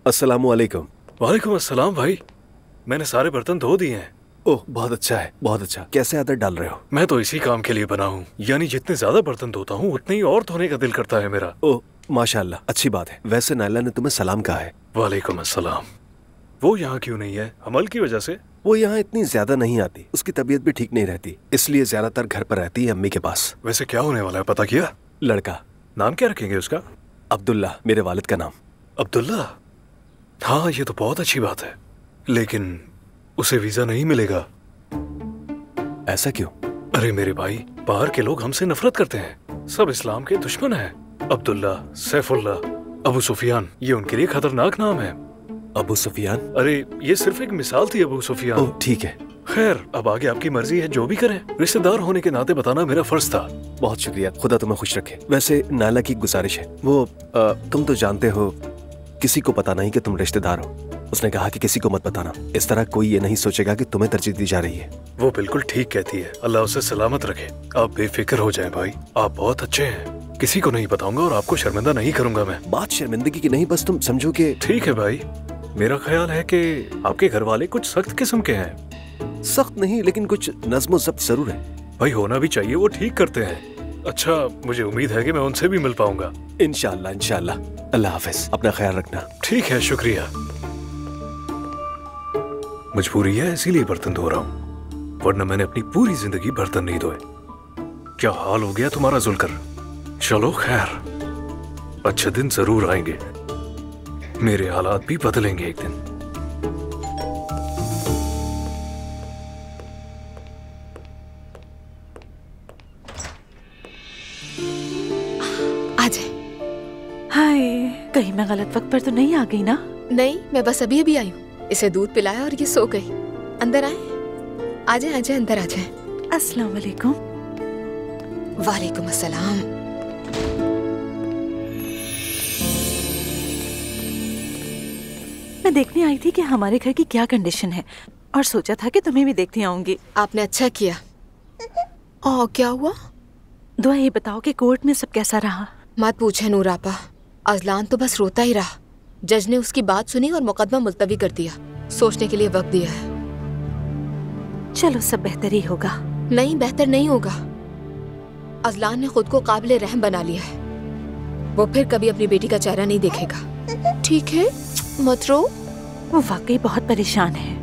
अस्सलामु अलैकुम। वालेकुम अस्सलाम भाई, मैंने सारे बर्तन धो दिए हैं। ओह बहुत अच्छा है, बहुत अच्छा। कैसे आदत डाल रहे हो? मैं तो इसी काम के लिए बना हूँ, यानी जितने ज्यादा बर्तन धोता हूँ उतने ही और धोने का दिल करता है मेरा। ओह माशाल्लाह, अच्छी बात है। वैसे नायला ने तुम्हें सलाम कहा है। वालेकुम अस्सलाम। वो यहाँ क्यों नहीं है? अमल की वजह से? वो यहाँ इतनी ज्यादा नहीं आती, उसकी तबीयत भी ठीक नहीं रहती, इसलिए ज्यादातर घर पर रहती है अम्मी के पास। वैसे क्या होने वाला है पता किया? लड़का। नाम क्या रखेंगे उसका? अब्दुल्ला, मेरे वालिद का नाम। अब्दुल्ला? हाँ ये तो बहुत अच्छी बात है, लेकिन उसे वीजा नहीं मिलेगा। ऐसा क्यों? अरे मेरे भाई, बाहर के लोग हमसे नफरत करते हैं, सब इस्लाम के दुश्मन हैं। अब्दुल्ला, सैफुल्ला, अबू सुफियान, ये उनके लिए खतरनाक नाम है। अबू सुफियान? अरे ये सिर्फ एक मिसाल थी अबू सुफियान। ओह ठीक है। खैर अब आगे आपकी मर्जी है, जो भी करें। रिश्तेदार होने के नाते बताना मेरा फर्ज था। बहुत शुक्रिया, खुदा तुम्हें खुश रखे। वैसे नायला की गुजारिश है, वो तुम तो जानते हो किसी को पता नहीं कि तुम रिश्तेदार हो। उसने कहा कि किसी को मत बताना, इस तरह कोई ये नहीं सोचेगा कि तुम्हें तरजीह दी जा रही है। वो बिल्कुल ठीक कहती है, अल्लाह उसे सलामत रखे। आप बेफिक्र हो जाएं भाई, आप बहुत अच्छे हैं। किसी को नहीं बताऊंगा और आपको शर्मिंदा नहीं करूंगा मैं। बात शर्मिंदगी की नहीं, बस तुम समझो कि। ठीक है भाई, मेरा ख्याल है कि आपके घर वाले कुछ सख्त किस्म के हैं। सख्त नहीं, लेकिन कुछ नज़्म ज़ब्त जरूर है। भाई होना भी चाहिए, वो ठीक करते हैं। अच्छा, मुझे उम्मीद है कि मैं उनसे भी मिल पाऊंगा। इंशाल्लाह इंशाल्लाह। अल्लाह हाफिज, अपना ख्याल रखना। ठीक है, शुक्रिया। मजबूरी है इसीलिए बर्तन धो रहा हूँ, वरना मैंने अपनी पूरी जिंदगी बर्तन नहीं धोए। क्या हाल हो गया तुम्हारा जुलकर। चलो खैर, अच्छे दिन जरूर आएंगे, मेरे हालात भी बदलेंगे एक दिन। हाय, कहीं मैं गलत वक्त पर तो नहीं आ गई ना? नहीं, मैं बस अभी अभी आई हूँ। इसे दूध पिलाया और ये सो गई। अंदर आए। आजाए आजाए, अंदर आ जाए। अस्सलाम वालेकुम। वालेकुम अस्सलाम। मैं देखने आई थी कि हमारे घर की क्या कंडीशन है और सोचा था कि तुम्हें भी देखती आऊंगी। आपने अच्छा किया। और क्या हुआ? दुआ ये बताओ कि कोर्ट में सब कैसा रहा? मत पूछे नूर आपा, अजलान तो बस रोता ही रहा। जज ने उसकी बात सुनी और मुकदमा मुलतवी कर दिया। सोचने के लिए वक्त दिया है। चलो सब बेहतर ही होगा। नहीं, बेहतर नहीं होगा। अजलान ने खुद को काबिल रहम बना लिया है। वो फिर कभी अपनी बेटी का चेहरा नहीं देखेगा। ठीक है, मत रो। वो वाकई बहुत परेशान है।